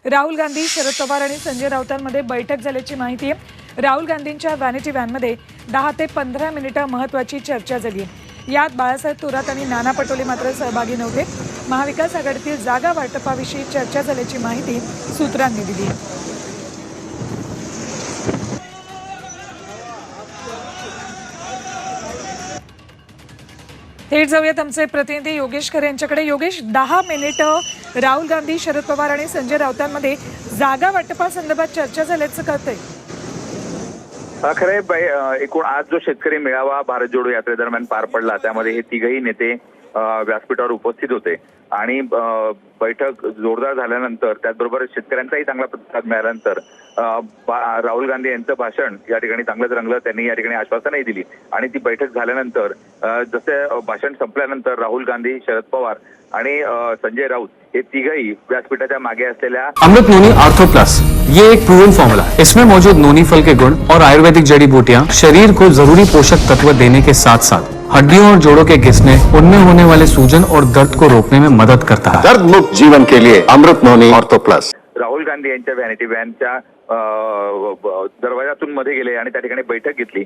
राहुल गांधी, शरद पवार आणि संजय राऊतांमध्ये बैठक झाल्याची माहिती आहे। राहुल गांधींच्या व्हॅनिटी व्हॅनमध्ये 10 ते 15 मिनिटं महत्त्वाची चर्चा झाली। यात बाळासाहेब थोरात आणि नाना पटोले मात्र सहभागी नव्हते। महाविकास आघाडीतील जागा वाटपाविषयी चर्चा झाल्याची माहिती सूत्रांनी दिली। थेट जाऊयात आमचे प्रतिनिधी योगेश खरे यांच्याकडे। योगेश, 10 मिनिटं राहुल गांधी, शरद पवार आणि संजय राऊतांमध्ये जागा वाटपासंदर्भात चर्चा झाल्याचं कळतंय। खरे एकूण आज जो शेतकरी मेळावा भारत जोडो यात्रेदरम्यान पार पडला त्यामध्ये हे तिघही नेते व्यासपीठावर उपस्थित होते आणि बैठक जोरदार झाल्यानंतर त्याचबरोबर शेतकऱ्यांचाही चांगला प्रतिसाद मिळाल्यानंतर राहुल गांधी यांचं भाषण या ठिकाणी चांगलंच रंगलं। त्यांनी या ठिकाणी आश्वासनही दिली आणि ती बैठक झाल्यानंतर जसे भाषण संपल्यानंतर राहुल गांधी, शरद पवार आणि संजय राऊत हे तिघही व्यासपीठाच्या मागे असलेल्या अमृत नोनी आर्थो प्लस, ये एक प्रूवन फॉर्मूला है। इसमें मौजूद नोनी फल के गुण और आयुर्वेदिक जड़ी बूटियां शरीर को जरूरी पोषक तत्व देने के साथ साथ हड्डियों और जोड़ों के घिसने, उनमें होने वाले सूजन और दर्द को रोकने में मदद करता है। दर्द मुक्त जीवन के लिए अमृत नोनी आर्थो प्लस। राहुल गांधी यांच्या व्हॅनिटी व्हॅनच्या दरवाजातून मध्ये गेले आणि त्या ठिकाणी बैठक घेतली।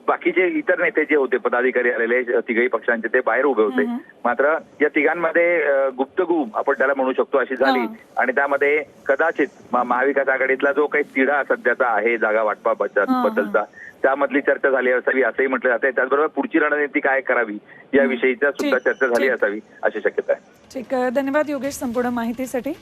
बाकीचे इतर नेते जे होते, पदाधिकारी आलेले तिघही पक्षांचे, ते बाहेर उभे होते। मात्र या तिघांमध्ये गुप्तगू आपण त्याला म्हणू शकतो अशी झाली आणि त्यामध्ये कदाचित महाविकास आघाडीतला जो काही तिढा सध्याचा आहे जागा वाटपाबद्दलचा त्यामधली चर्चा झाली असावी असंही म्हटलं जाते। त्याचबरोबर पुढची रणनीती काय करावी याविषयीच्या सुद्धा चर्चा झाली असावी अशी शक्यता आहे। ठीक, धन्यवाद योगेश संपूर्ण माहितीसाठी।